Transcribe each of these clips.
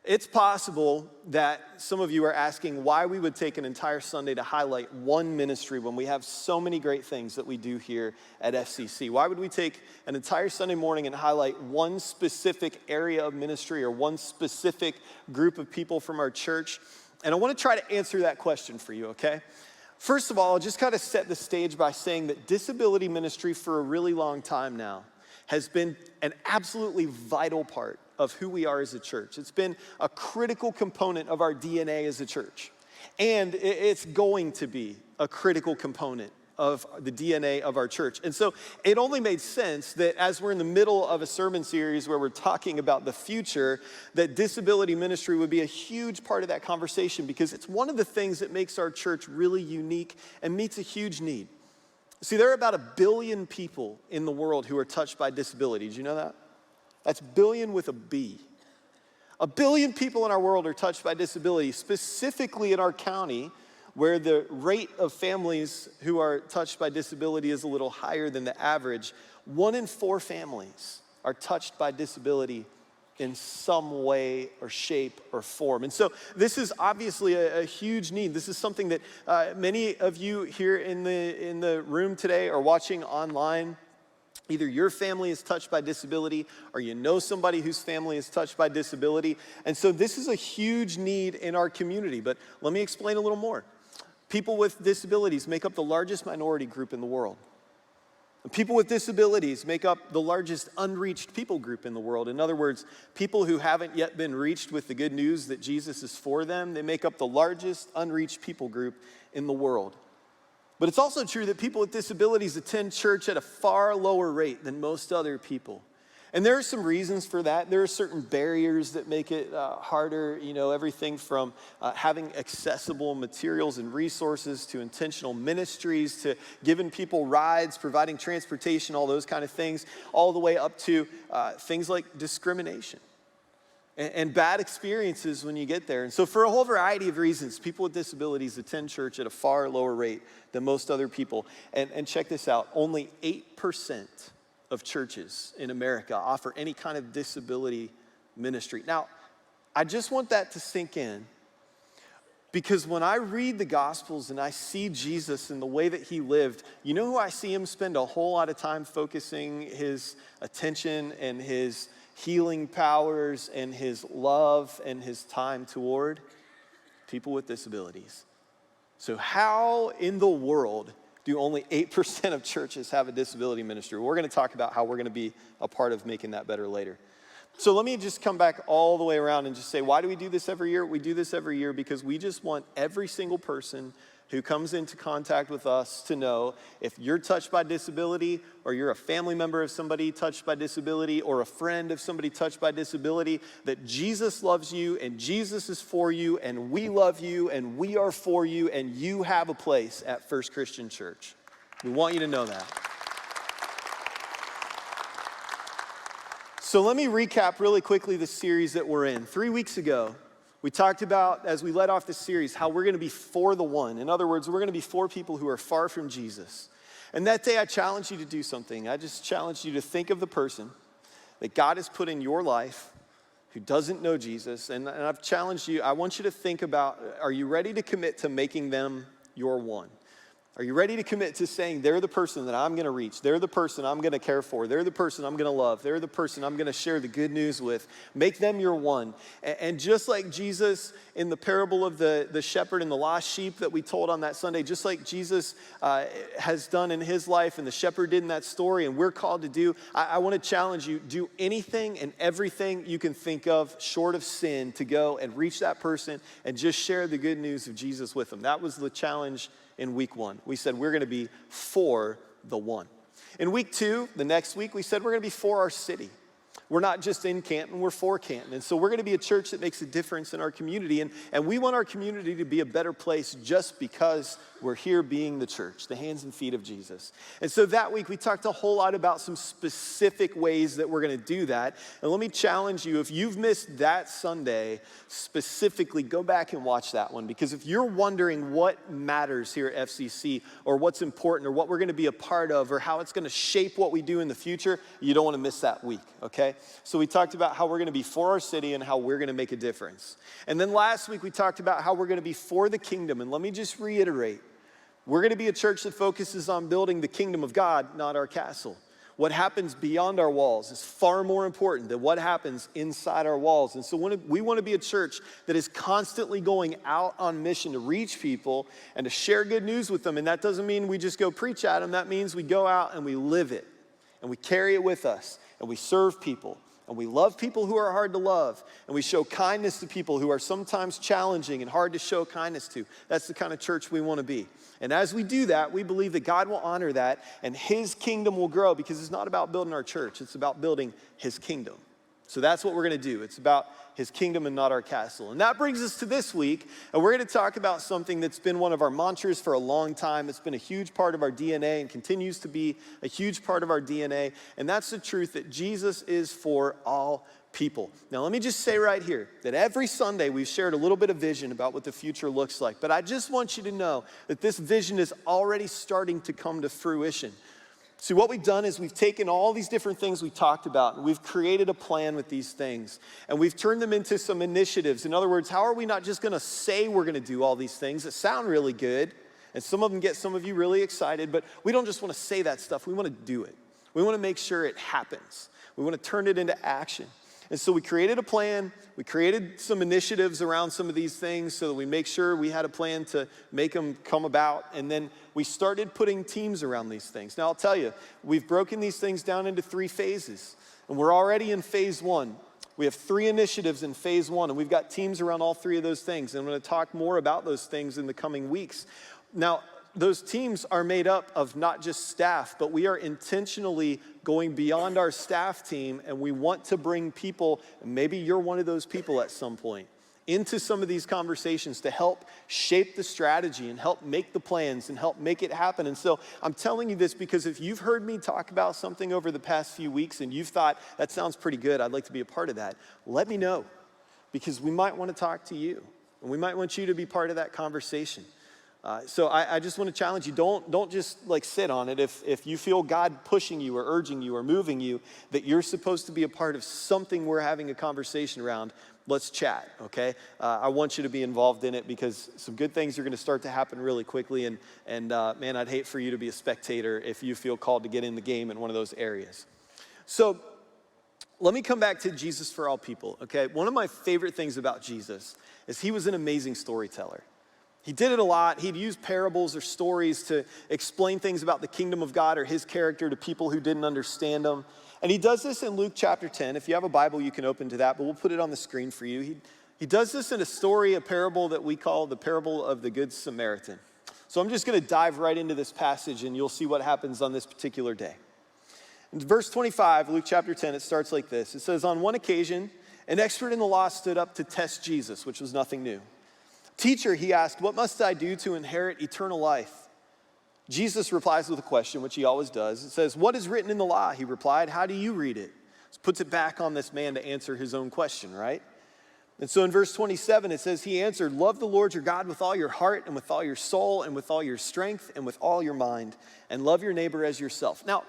It's possible that some of you are asking why we would take an entire Sunday to highlight one ministry when we have so many great things that we do here at FCC. Why would we take an entire Sunday morning and highlight one specific area of ministry or one specific group of people from our church? And I want to try to answer that question for you, okay? First of all, I'll just kind of set the stage by saying that disability ministry for a really long time now has been an absolutely vital part of who we are as a church. It's been a critical component of our DNA as a church. And it's going to be a critical component of the DNA of our church. And so it only made sense that as we're in the middle of a sermon series where we're talking about the future, that disability ministry would be a huge part of that conversation, because it's one of the things that makes our church really unique and meets a huge need. See, there are about 1 billion people in the world who are touched by disability. Did you know that? That's billion with a B. 1 billion people in our world are touched by disability, specifically in our county, where the rate of families who are touched by disability is a little higher than the average. 1 in 4 families are touched by disability in some way or shape or form. And so this is obviously a huge need. This is something that many of you here in the room today are watching online. Either your family is touched by disability or you know somebody whose family is touched by disability. And so this is a huge need in our community. But let me explain a little more. People with disabilities make up the largest minority group in the world. People with disabilities make up the largest unreached people group in the world. In other words, people who haven't yet been reached with the good news that Jesus is for them, they make up the largest unreached people group in the world. But it's also true that people with disabilities attend church at a far lower rate than most other people. And there are some reasons for that. There are certain barriers that make it harder, everything from having accessible materials and resources to intentional ministries to giving people rides, providing transportation, all those kind of things, all the way up to things like discrimination and bad experiences when you get there. And so for a whole variety of reasons, people with disabilities attend church at a far lower rate than most other people. And check this out, only 8% of churches in America offer any kind of disability ministry. Now, I just want that to sink in, because when I read the Gospels and I see Jesus and the way that he lived, you know who I see him spend a whole lot of time focusing his attention and his healing powers and his love and his time toward? People with disabilities. So how in the world do only 8% of churches have a disability ministry? We're going to talk about how we're going to be a part of making that better later. So let me just come back all the way around and just say, why do we do this every year? We do this every year because we just want every single person who comes into contact with us to know if you're touched by disability, or you're a family member of somebody touched by disability, or a friend of somebody touched by disability, that Jesus loves you and Jesus is for you and we love you and we are for you and you have a place at First Christian Church. We want you to know that. So let me recap really quickly the series that we're in. 3 weeks ago, we talked about, as we led off this series, how we're going to be for the one. In other words, we're going to be for people who are far from Jesus. And that day I challenged you to do something. I just challenged you to think of the person that God has put in your life who doesn't know Jesus. And I've challenged you, I want you to think about, are you ready to commit to making them your one? Are you ready to commit to saying, they're the person that I'm going to reach. They're the person I'm going to care for. They're the person I'm going to love. They're the person I'm going to share the good news with. Make them your one. And just like Jesus in the parable of the shepherd and the lost sheep that we told on that Sunday, just like Jesus has done in his life and the shepherd did in that story and we're called to do, I want to challenge you, do anything and everything you can think of short of sin to go and reach that person and just share the good news of Jesus with them. That was the challenge in week 1. We said we're going to be for the one. In week 2, the next week, we said we're going to be for our city. We're not just in Canton, we're for Canton. And so we're going to be a church that makes a difference in our community. And we want our community to be a better place just because we're here being the church, the hands and feet of Jesus. And so that week we talked a whole lot about some specific ways that we're going to do that. And let me challenge you, if you've missed that Sunday, specifically go back and watch that one. Because if you're wondering what matters here at FCC or what's important or what we're going to be a part of or how it's going to shape what we do in the future, you don't want to miss that week, okay? okay? So we talked about how we're gonna be for our city and how we're gonna make a difference. And then last week we talked about how we're gonna be for the kingdom. And let me just reiterate, we're gonna be a church that focuses on building the kingdom of God, not our castle. What happens beyond our walls is far more important than what happens inside our walls. And so we want to be a church that is constantly going out on mission to reach people and to share good news with them. And that doesn't mean we just go preach at them. That means we go out and we live it. And we carry it with us. And we serve people. And we love people who are hard to love. And we show kindness to people who are sometimes challenging and hard to show kindness to. That's the kind of church we want to be. And as we do that, we believe that God will honor that and his kingdom will grow, because it's not about building our church. It's about building his kingdom. So that's what we're going to do. It's about his kingdom and not our castle. And that brings us to this week. And we're going to talk about something that's been one of our mantras for a long time. It's been a huge part of our DNA and continues to be a huge part of our DNA. And that's the truth that Jesus is for all people. Now, let me just say right here that every Sunday we've shared a little bit of vision about what the future looks like. But I just want you to know that this vision is already starting to come to fruition. See, what we've done is we've taken all these different things we talked about, and we've created a plan with these things, and we've turned them into some initiatives. In other words, how are we not just going to say we're going to do all these things that sound really good, and some of them get some of you really excited, but we don't just want to say that stuff. We want to do it. We want to make sure it happens. We want to turn it into action. And so we created a plan. We created some initiatives around some of these things so that we make sure we had a plan to make them come about. And then we started putting teams around these things. Now, I'll tell you, we've broken these things down into 3 phases. And we're already in phase 1. We have 3 initiatives in phase 1, and we've got teams around all 3 of those things. And I'm going to talk more about those things in the coming weeks. Now, those teams are made up of not just staff, but we are intentionally going beyond our staff team, and we want to bring people, and maybe you're one of those people at some point, into some of these conversations to help shape the strategy and help make the plans and help make it happen. And so I'm telling you this because if you've heard me talk about something over the past few weeks and you've thought, that sounds pretty good, I'd like to be a part of that, let me know, because we might want to talk to you, and we might want you to be part of that conversation. So I just want to challenge you, don't just like sit on it. If you feel God pushing you or urging you or moving you, that you're supposed to be a part of something we're having a conversation around, let's chat, okay? I want you to be involved in it because some good things are going to start to happen really quickly. And man, I'd hate for you to be a spectator if you feel called to get in the game in one of those areas. So let me come back to Jesus for all people, okay? One of my favorite things about Jesus is he was an amazing storyteller. He did it a lot. He'd use parables or stories to explain things about the kingdom of God or his character to people who didn't understand him. And he does this in Luke chapter 10. If you have a Bible, you can open to that, but we'll put it on the screen for you. He does this in a story, a parable that we call the parable of the Good Samaritan. So I'm just going to dive right into this passage, and you'll see what happens on this particular day. In verse 25, Luke chapter 10, it starts like this. It says, on one occasion, an expert in the law stood up to test Jesus, which was nothing new. Teacher, he asked, what must I do to inherit eternal life? Jesus replies with a question, which he always does. It says, what is written in the law? He replied, how do you read it? This puts it back on this man to answer his own question, right? And so in verse 27, it says, he answered, love the Lord your God with all your heart and with all your soul and with all your strength and with all your mind, and love your neighbor as yourself. Now,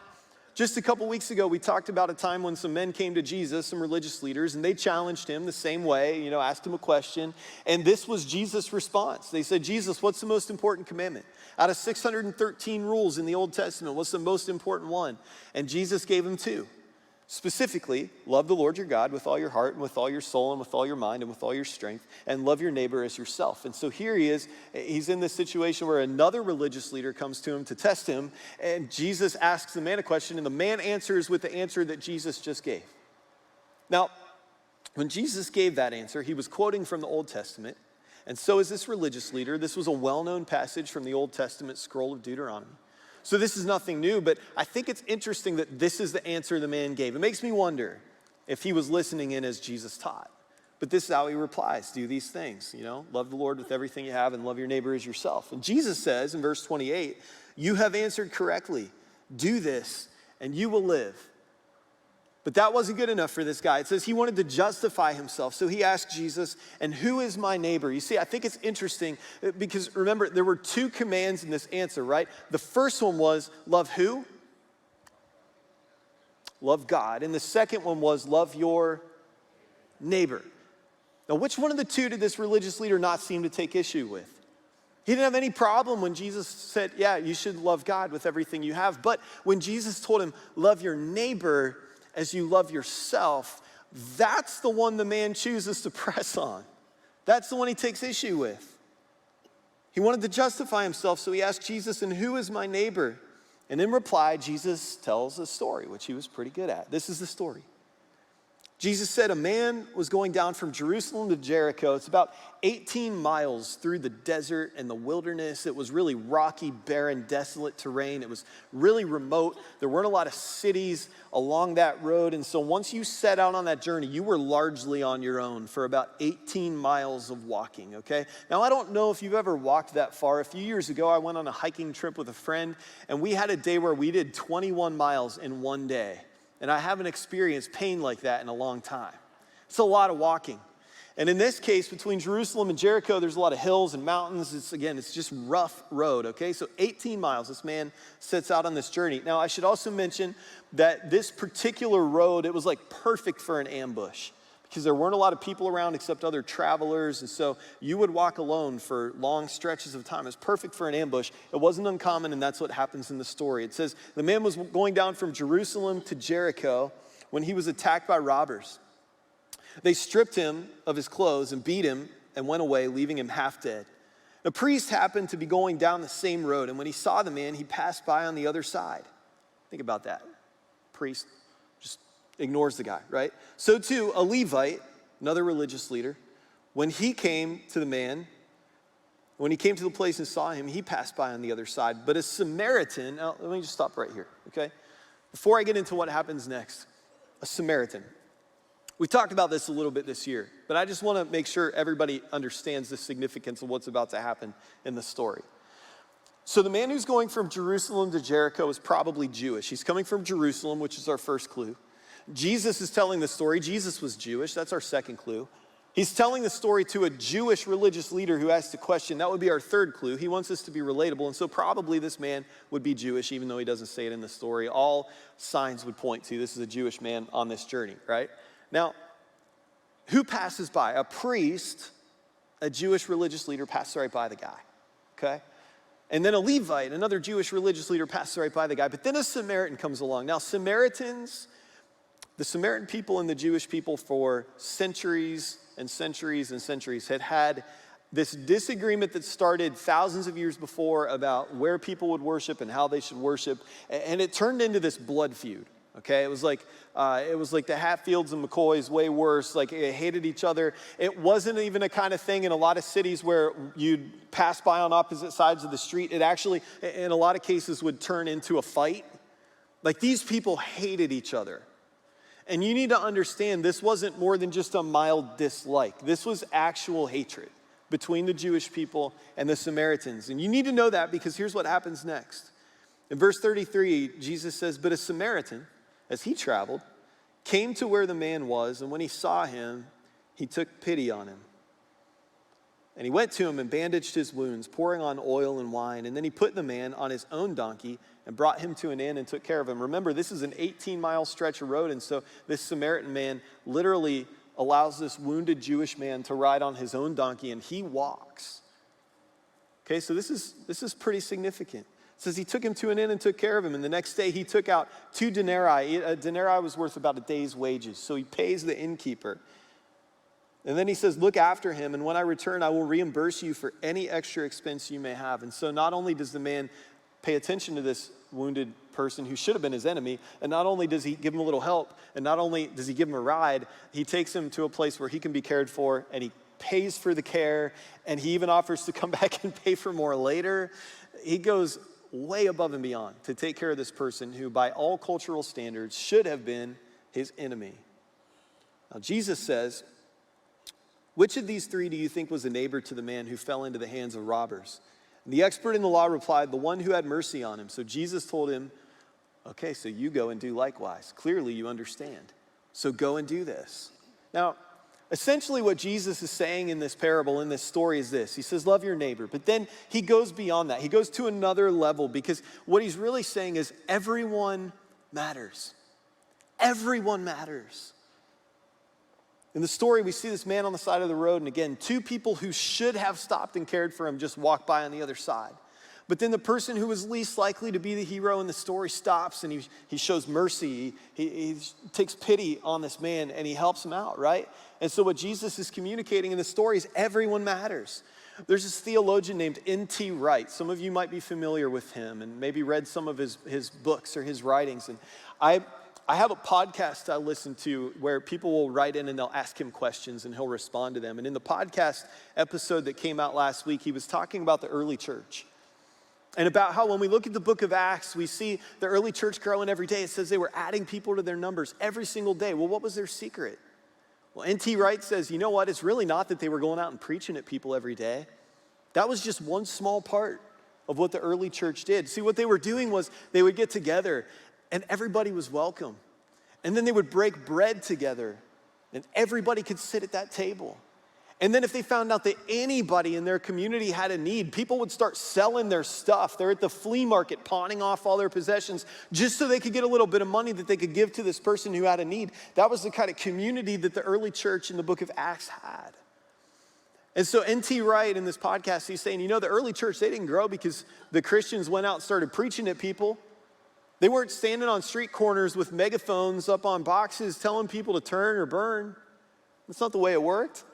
just a couple weeks ago, we talked about a time when some men came to Jesus, some religious leaders, and they challenged him the same way, asked him a question. And this was Jesus' response. They said, Jesus, what's the most important commandment? Out of 613 rules in the Old Testament, what's the most important one? And Jesus gave them 2. Specifically, love the Lord your God with all your heart and with all your soul and with all your mind and with all your strength, and love your neighbor as yourself. And so here he is. He's in this situation where another religious leader comes to him to test him, and Jesus asks the man a question, and the man answers with the answer that Jesus just gave. Now, when Jesus gave that answer, he was quoting from the Old Testament, and so is this religious leader. This was a well-known passage from the Old Testament scroll of Deuteronomy. So this is nothing new, but I think it's interesting that this is the answer the man gave. It makes me wonder if he was listening in as Jesus taught. But this is how he replies, do these things, love the Lord with everything you have and love your neighbor as yourself. And Jesus says in verse 28, you have answered correctly, do this and you will live. But that wasn't good enough for this guy. It says he wanted to justify himself. So he asked Jesus, and who is my neighbor? You see, I think it's interesting because remember, there were 2 commands in this answer, right? The first one was love who? love God. And the second one was love your neighbor. Now, which one of the two did this religious leader not seem to take issue with? He didn't have any problem when Jesus said, yeah, you should love God with everything you have. But when Jesus told him, love your neighbor as you love yourself, that's the one the man chooses to press on. That's the one he takes issue with. He wanted to justify himself, so he asked Jesus, and who is my neighbor? And in reply, Jesus tells a story, which he was pretty good at. This is the story. Jesus said a man was going down from Jerusalem to Jericho. It's about 18 miles through the desert and the wilderness. It was really rocky, barren, desolate terrain. It was really remote. There weren't a lot of cities along that road. And so once you set out on that journey, you were largely on your own for about 18 miles of walking, okay? Now, I don't know if you've ever walked that far. A few years ago, I went on a hiking trip with a friend, and we had a day where we did 21 miles in one day. And I haven't experienced pain like that in a long time. It's a lot of walking. And in this case, between Jerusalem and Jericho, there's a lot of hills and mountains. It's just rough road, okay? So 18 miles, this man sets out on this journey. Now, I should also mention that this particular road, it was like perfect for an ambush because there weren't a lot of people around except other travelers. And so you would walk alone for long stretches of time. It was perfect for an ambush. It wasn't uncommon, and that's what happens in the story. It says, the man was going down from Jerusalem to Jericho when he was attacked by robbers. They stripped him of his clothes and beat him and went away, leaving him half dead. A priest happened to be going down the same road, and when he saw the man, he passed by on the other side. Think about that. Priest just ignores the guy, right? So too, a Levite, another religious leader, when he came to the man, when he came to the place and saw him, he passed by on the other side. But a Samaritan, now let me just stop right here, okay? Before I get into what happens next, a Samaritan. We talked about this a little bit this year, but I just want to make sure everybody understands the significance of what's about to happen in the story. So the man who's going from Jerusalem to Jericho is probably Jewish. He's coming from Jerusalem, which is our first clue. Jesus is telling the story. Jesus was Jewish. That's our second clue. He's telling the story to a Jewish religious leader who asked a question. That would be our third clue. He wants us to be relatable, and so probably this man would be Jewish, even though he doesn't say it in the story. All signs would point to this is a Jewish man on this journey, right? Now, who passes by? A priest, a Jewish religious leader, passes right by the guy, okay? And then a Levite, another Jewish religious leader, passes right by the guy. But then a Samaritan comes along. Now, the Samaritan people and the Jewish people for centuries and centuries and centuries had this disagreement that started thousands of years before about where people would worship and how they should worship. And it turned into this blood feud. Okay, it was like the Hatfields and McCoys, way worse. Like, they hated each other. It wasn't even a kind of thing in a lot of cities where you'd pass by on opposite sides of the street. It actually, in a lot of cases, would turn into a fight. Like, these people hated each other. And you need to understand, this wasn't more than just a mild dislike. This was actual hatred between the Jewish people and the Samaritans. And you need to know that because here's what happens next. In verse 33, Jesus says, but a Samaritan, as he traveled, came to where the man was, and when he saw him, he took pity on him. And he went to him and bandaged his wounds, pouring on oil and wine. And then he put the man on his own donkey and brought him to an inn and took care of him. Remember, this is an 18-mile stretch of road, and so this Samaritan man literally allows this wounded Jewish man to ride on his own donkey, and he walks. Okay, so this is pretty significant. It says he took him to an inn and took care of him. And the next day he took out 2 denarii. A denarii was worth about a day's wages. So he pays the innkeeper. And then he says, look after him. And when I return, I will reimburse you for any extra expense you may have. And so not only does the man pay attention to this wounded person who should have been his enemy, and not only does he give him a little help, and not only does he give him a ride, he takes him to a place where he can be cared for, and he pays for the care, and he even offers to come back and pay for more later. He goes way above and beyond to take care of this person who, by all cultural standards, should have been his enemy. Now, Jesus says, which of these 3 do you think was a neighbor to the man who fell into the hands of robbers? And the expert in the law replied, the one who had mercy on him. So Jesus told him, okay, so you go and do likewise. Clearly you understand. So go and do this. Now, essentially what Jesus is saying in this parable, in this story, is this. He says, love your neighbor. But then he goes beyond that. He goes to another level because what he's really saying is everyone matters. Everyone matters. In the story, we see this man on the side of the road, and again, two people who should have stopped and cared for him just walk by on the other side. But then the person who was least likely to be the hero in the story stops, and he shows mercy. He takes pity on this man, and he helps him out, right? And so what Jesus is communicating in the story is everyone matters. There's this theologian named N.T. Wright. Some of you might be familiar with him and maybe read some of his books or his writings. And I have a podcast I listen to where people will write in and they'll ask him questions and he'll respond to them. And in the podcast episode that came out last week, he was talking about the early church and about how when we look at the book of Acts, we see the early church growing every day. It says they were adding people to their numbers every single day. Well, what was their secret? Well, N.T. Wright says, you know what? It's really not that they were going out and preaching at people every day. That was just one small part of what the early church did. See, what they were doing was they would get together and everybody was welcome. And then they would break bread together and everybody could sit at that table. And then if they found out that anybody in their community had a need, people would start selling their stuff. They're at the flea market pawning off all their possessions just so they could get a little bit of money that they could give to this person who had a need. That was the kind of community that the early church in the book of Acts had. And so N.T. Wright in this podcast, he's saying, the early church, they didn't grow because the Christians went out and started preaching at people. They weren't standing on street corners with megaphones up on boxes telling people to turn or burn. That's not the way it worked.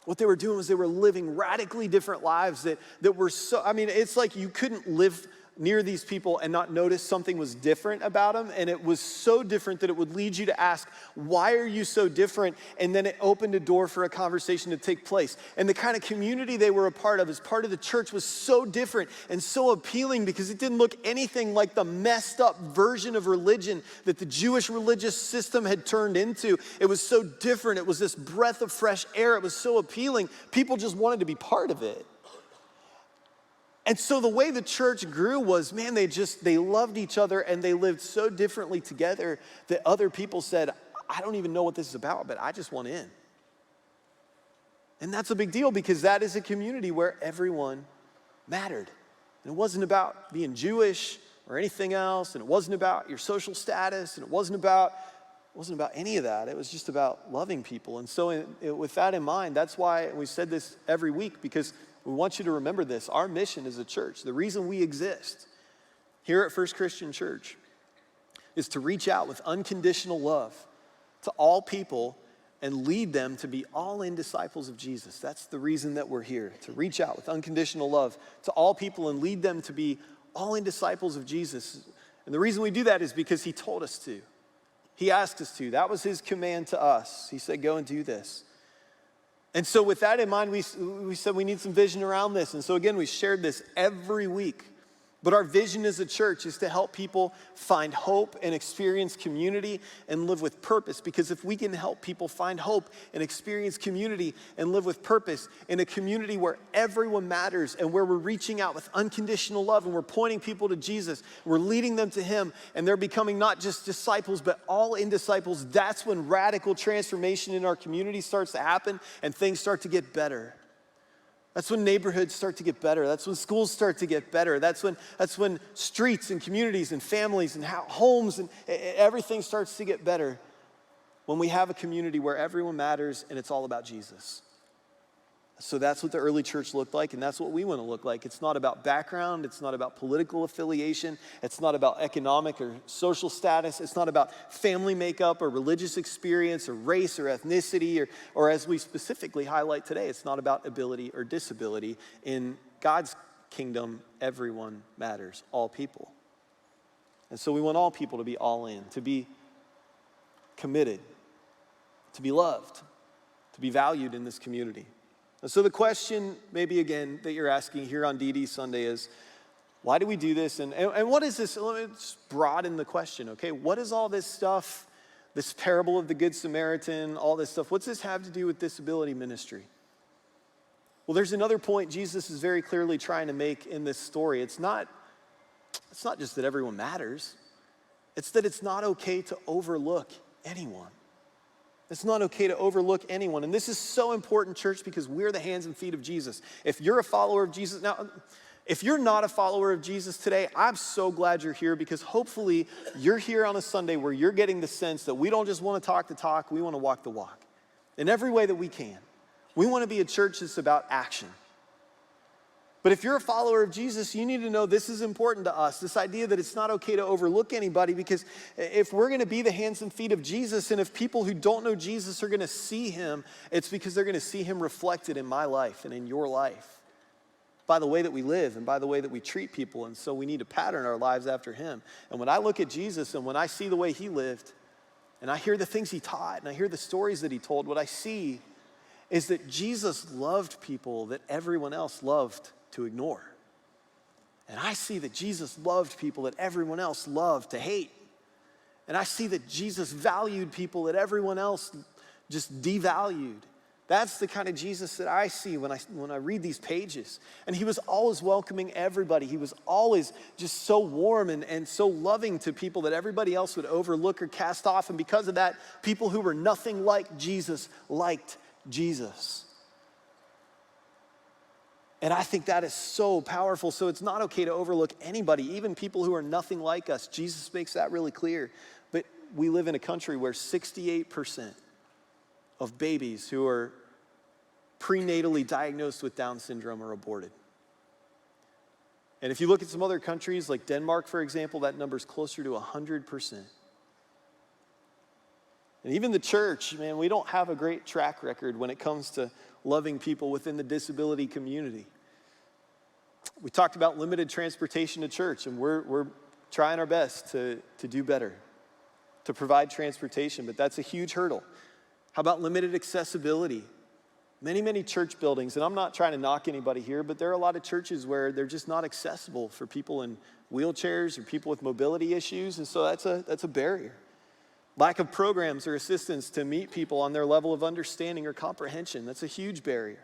What they were doing was they were living radically different lives that were it's like you couldn't live near these people and not notice something was different about them. And it was so different that it would lead you to ask, why are you so different? And then it opened a door for a conversation to take place. And the kind of community they were a part of as part of the church was so different and so appealing because it didn't look anything like the messed up version of religion that the Jewish religious system had turned into. It was so different. It was this breath of fresh air. It was so appealing. People just wanted to be part of it. And so the way the church grew was, man, they loved each other and they lived so differently together that other people said, I don't even know what this is about, but I just want in. And that's a big deal because that is a community where everyone mattered. And it wasn't about being Jewish or anything else, and it wasn't about your social status, and it wasn't about any of that. It was just about loving people. And so with that in mind, that's why we said this every week, because we want you to remember this. Our mission as a church, the reason we exist here at First Christian Church is to reach out with unconditional love to all people and lead them to be all-in disciples of Jesus. That's the reason that we're here, to reach out with unconditional love to all people and lead them to be all-in disciples of Jesus. And the reason we do that is because he told us to. He asked us to. That was his command to us. He said, go and do this. And so with that in mind, we said we need some vision around this. And so again, we shared this every week. But our vision as a church is to help people find hope and experience community and live with purpose. Because if we can help people find hope and experience community and live with purpose in a community where everyone matters and where we're reaching out with unconditional love and we're pointing people to Jesus, we're leading them to him, and they're becoming not just disciples, but all-in disciples, that's when radical transformation in our community starts to happen and things start to get better. That's when neighborhoods start to get better. That's when schools start to get better. That's when streets and communities and families and homes and everything starts to get better. When we have a community where everyone matters and it's all about Jesus. So that's what the early church looked like, and that's what we want to look like. It's not about background. It's not about political affiliation. It's not about economic or social status. It's not about family makeup or religious experience or race or ethnicity or as we specifically highlight today, it's not about ability or disability. In God's kingdom, everyone matters, all people. And so we want all people to be all in, to be committed, to be loved, to be valued in this community. And so the question, maybe again, that you're asking here on DD Sunday is, why do we do this? And what is this? Let me just broaden the question, okay? What is all this stuff, this parable of the Good Samaritan, all this stuff, what's this have to do with disability ministry? Well, there's another point Jesus is very clearly trying to make in this story. It's not just that everyone matters. It's that it's not okay to overlook anyone. It's not okay to overlook anyone. And this is so important, church, because we're the hands and feet of Jesus. If you're a follower of Jesus, now, If you're not a follower of Jesus today, I'm so glad you're here, because hopefully you're here on a Sunday where you're getting the sense that we don't just want to talk the talk, we want to walk the walk in every way that we can. We want to be a church that's about action. But if you're a follower of Jesus, you need to know this is important to us, this idea that it's not okay to overlook anybody, because if we're going to be the hands and feet of Jesus, and if people who don't know Jesus are going to see him, it's because they're going to see him reflected in my life and in your life, by the way that we live and by the way that we treat people. And so we need to pattern our lives after him. And when I look at Jesus and when I see the way he lived, and I hear the things he taught, and I hear the stories that he told, what I see is that Jesus loved people that everyone else loved to ignore. And I see that Jesus loved people that everyone else loved to hate. And I see that Jesus valued people that everyone else just devalued. That's the kind of Jesus that I see when I read these pages. And he was always welcoming everybody. He was always just so warm and so loving to people that everybody else would overlook or cast off. And because of that, people who were nothing like Jesus liked Jesus. And I think that is so powerful. So it's not okay to overlook anybody, even people who are nothing like us. Jesus makes that really clear. But we live in a country where 68% of babies who are prenatally diagnosed with Down syndrome are aborted. And if you look at some other countries like Denmark, for example, that number's closer to 100%. And even the church, man, we don't have a great track record when it comes to loving people within the disability community. We talked about limited transportation to church, and we're trying our best to do better, to provide transportation, but that's a huge hurdle. How about limited accessibility? Many church buildings, and I'm not trying to knock anybody here, but there are a lot of churches where they're just not accessible for people in wheelchairs or people with mobility issues, and so that's a barrier. Lack of programs or assistance to meet people on their level of understanding or comprehension, that's a huge barrier.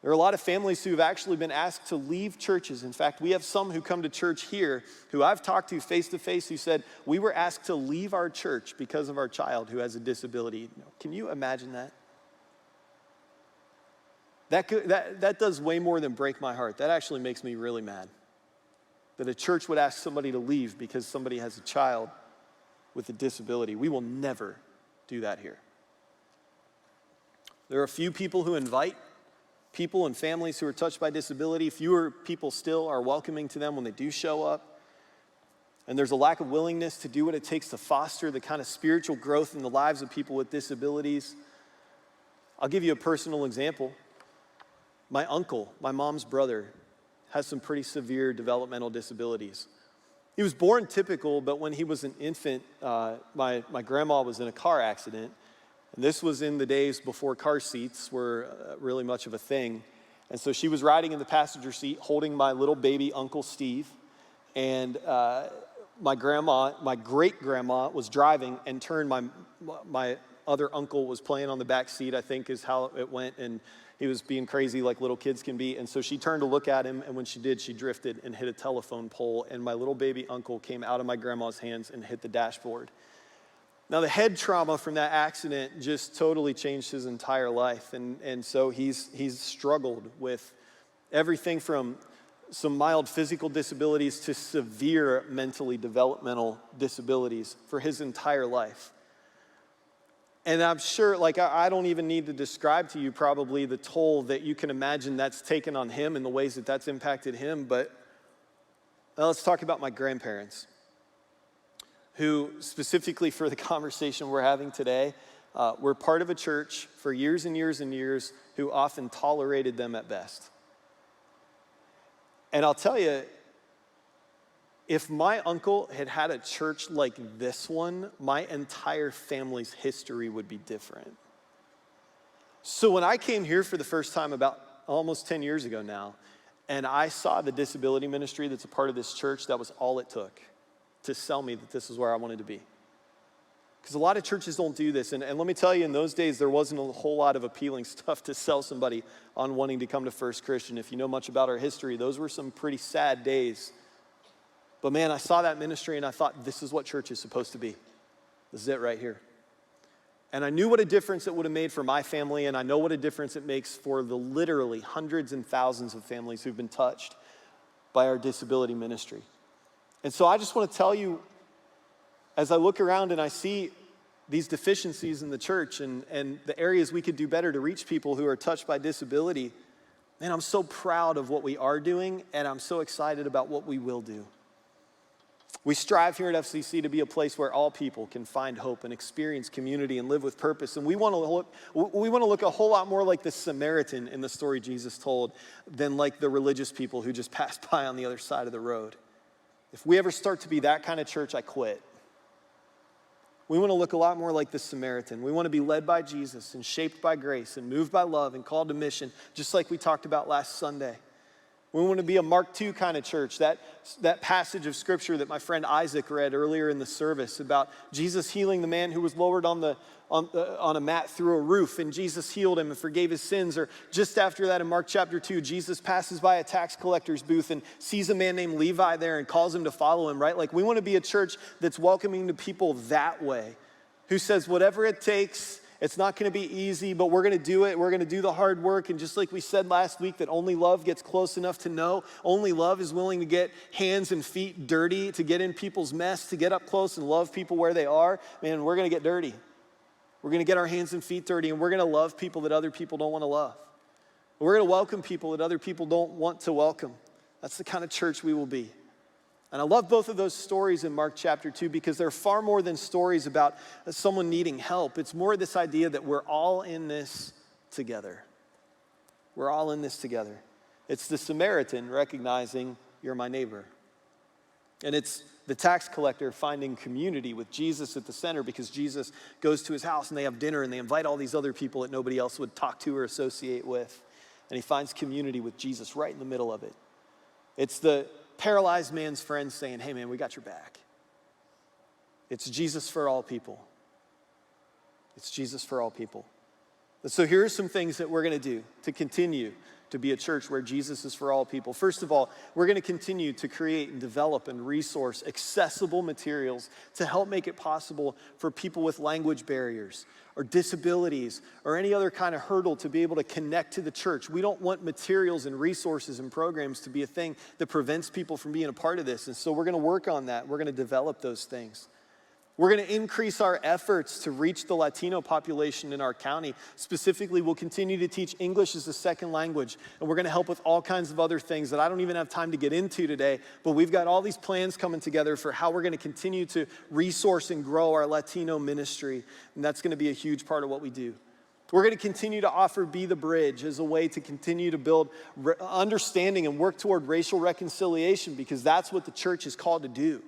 There are a lot of families who have actually been asked to leave churches. In fact, we have some who come to church here who I've talked to face to face who said, we were asked to leave our church because of our child who has a disability. Can you imagine that? That does way more than break my heart. That actually makes me really mad. That a church would ask somebody to leave because somebody has a child with a disability. We will never do that here. There are a few people who invite people and families who are touched by disability. Fewer people still are welcoming to them when they do show up. And there's a lack of willingness to do what it takes to foster the kind of spiritual growth in the lives of people with disabilities. I'll give you a personal example. My uncle, my mom's brother, has some pretty severe developmental disabilities. He was born typical, but when he was an infant, my grandma was in a car accident. And this was in the days before car seats were really much of a thing. And so she was riding in the passenger seat holding my little baby Uncle Steve. And my great-grandma was driving and turned. My other uncle was playing on the back seat, I think is how it went. And he was being crazy like little kids can be. And so she turned to look at him. And when she did, she drifted and hit a telephone pole. And my little baby uncle came out of my grandma's hands and hit the dashboard. Now, the head trauma from that accident just totally changed his entire life. And so he's struggled with everything from some mild physical disabilities to severe mentally developmental disabilities for his entire life. And I'm sure, I don't even need to describe to you probably the toll that you can imagine that's taken on him and the ways that that's impacted him. But now let's talk about my grandparents, who specifically for the conversation we're having today, were part of a church for years and years and years who often tolerated them at best. And I'll tell you, if my uncle had had a church like this one, my entire family's history would be different. So when I came here for the first time about almost 10 years ago now, and I saw the disability ministry that's a part of this church, that was all it took to sell me that this is where I wanted to be. Because a lot of churches don't do this. And let me tell you, in those days, there wasn't a whole lot of appealing stuff to sell somebody on wanting to come to First Christian. If you know much about our history, those were some pretty sad days. But man, I saw that ministry and I thought, this is what church is supposed to be. This is it right here. And I knew what a difference it would have made for my family, and I know what a difference it makes for the literally hundreds and thousands of families who've been touched by our disability ministry. And so I just want to tell you, as I look around and I see these deficiencies in the church and the areas we could do better to reach people who are touched by disability, man, I'm so proud of what we are doing, and I'm so excited about what we will do. We strive here at FCC to be a place where all people can find hope and experience community and live with purpose. And we want to look a whole lot more like the Samaritan in the story Jesus told than like the religious people who just passed by on the other side of the road. If we ever start to be that kind of church, I quit. We want to look a lot more like the Samaritan. We want to be led by Jesus and shaped by grace and moved by love and called to mission, just like we talked about last Sunday. We want to be a Mark II kind of church. That passage of scripture that my friend Isaac read earlier in the service about Jesus healing the man who was lowered on a mat through a roof, and Jesus healed him and forgave his sins. Or just after that in Mark chapter 2, Jesus passes by a tax collector's booth and sees a man named Levi there and calls him to follow him, right? Like, we want to be a church that's welcoming to people that way, who says whatever it takes. It's not going to be easy, but we're going to do it. We're going to do the hard work. And just like we said last week, that only love gets close enough to know. Only love is willing to get hands and feet dirty, to get in people's mess, to get up close and love people where they are. Man, we're going to get dirty. We're going to get our hands and feet dirty, and we're going to love people that other people don't want to love. We're going to welcome people that other people don't want to welcome. That's the kind of church we will be. And I love both of those stories in Mark chapter 2 because they're far more than stories about someone needing help. It's more this idea that we're all in this together. We're all in this together. It's the Samaritan recognizing, you're my neighbor. And it's the tax collector finding community with Jesus at the center because Jesus goes to his house and they have dinner and they invite all these other people that nobody else would talk to or associate with. And he finds community with Jesus right in the middle of it. It's the paralyzed man's friends saying, hey man, we got your back. It's Jesus for all people. It's Jesus for all people. And so here are some things that we're going to do to continue to be a church where Jesus is for all people. First of all, we're going to continue to create and develop and resource accessible materials to help make it possible for people with language barriers or disabilities or any other kind of hurdle to be able to connect to the church. We don't want materials and resources and programs to be a thing that prevents people from being a part of this. And so we're going to work on that. We're going to develop those things. We're going to increase our efforts to reach the Latino population in our county. Specifically, we'll continue to teach English as a second language, and we're going to help with all kinds of other things that I don't even have time to get into today, but we've got all these plans coming together for how we're going to continue to resource and grow our Latino ministry, and that's going to be a huge part of what we do. We're going to continue to offer Be the Bridge as a way to continue to build understanding and work toward racial reconciliation because that's what the church is called to do.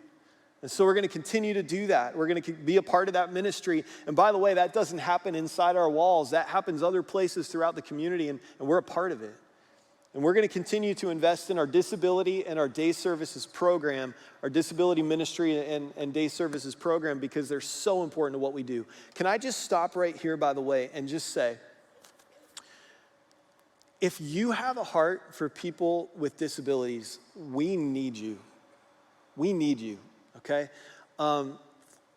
And so we're going to continue to do that. We're going to be a part of that ministry. And by the way, that doesn't happen inside our walls. That happens other places throughout the community, and we're a part of it. And we're going to continue to invest in our disability and our day services program, our disability ministry and day services program, because they're so important to what we do. Can I just stop right here, by the way, and just say, if you have a heart for people with disabilities, we need you. We need you. Okay,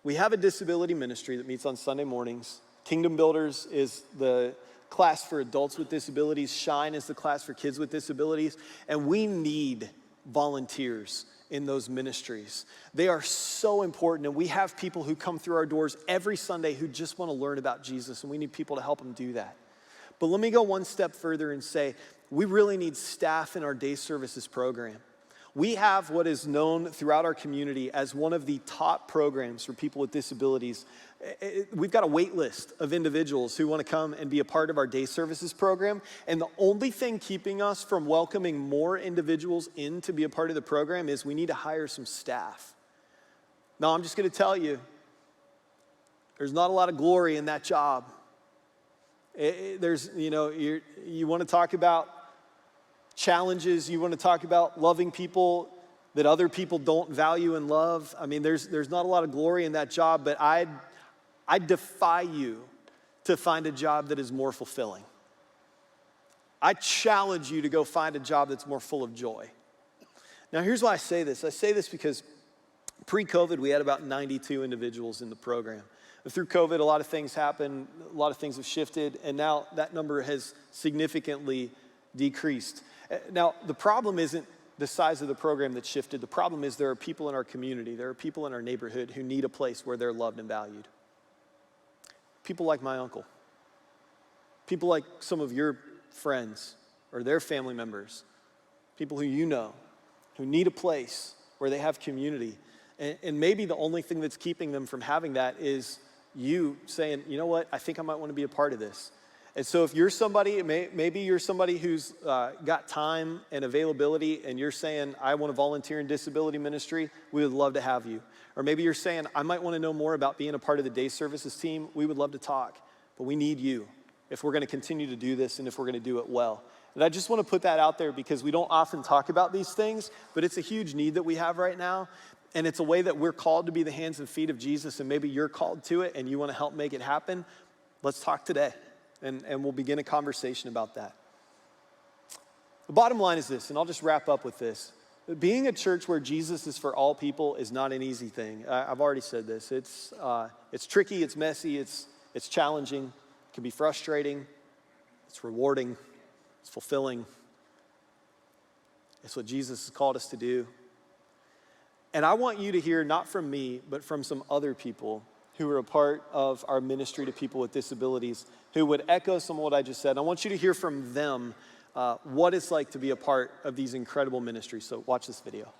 we have a disability ministry that meets on Sunday mornings. Kingdom Builders is the class for adults with disabilities. Shine is the class for kids with disabilities. And we need volunteers in those ministries. They are so important. And we have people who come through our doors every Sunday who just want to learn about Jesus. And we need people to help them do that. But let me go one step further and say, we really need staff in our day services program. We have what is known throughout our community as one of the top programs for people with disabilities. We've got a wait list of individuals who want to come and be a part of our day services program. And the only thing keeping us from welcoming more individuals in to be a part of the program is we need to hire some staff. Now, I'm just going to tell you, there's not a lot of glory in that job. You want to talk about challenges, you want to talk about loving people that other people don't value and love. I mean, there's not a lot of glory in that job, but I defy you to find a job that is more fulfilling. I challenge you to go find a job that's more full of joy. Now, here's why I say this. I say this because pre-COVID, we had about 92 individuals in the program. Through COVID, a lot of things happened, a lot of things have shifted, and now that number has significantly decreased. Now, the problem isn't the size of the program that shifted. The problem is there are people in our community, there are people in our neighborhood who need a place where they're loved and valued. People like my uncle. People like some of your friends or their family members. People who you know, who need a place where they have community. And maybe the only thing that's keeping them from having that is you saying, you know what, I think I might want to be a part of this. And so if you're somebody, maybe you're somebody who's got time and availability and you're saying, I want to volunteer in disability ministry, we would love to have you. Or maybe you're saying, I might want to know more about being a part of the day services team, we would love to talk. But we need you if we're going to continue to do this and if we're going to do it well. And I just want to put that out there because we don't often talk about these things, but it's a huge need that we have right now. And it's a way that we're called to be the hands and feet of Jesus, and maybe you're called to it and you want to help make it happen. Let's talk today, and we'll begin a conversation about that. The bottom line is this, and I'll just wrap up with this. Being a church where Jesus is for all people is not an easy thing. I've already said this. It's tricky, it's messy, it's challenging, it can be frustrating, it's rewarding, it's fulfilling. It's what Jesus has called us to do. And I want you to hear, not from me, but from some other people who are a part of our ministry to people with disabilities, who would echo some of what I just said. I want you to hear from them what it's like to be a part of these incredible ministries. So watch this video.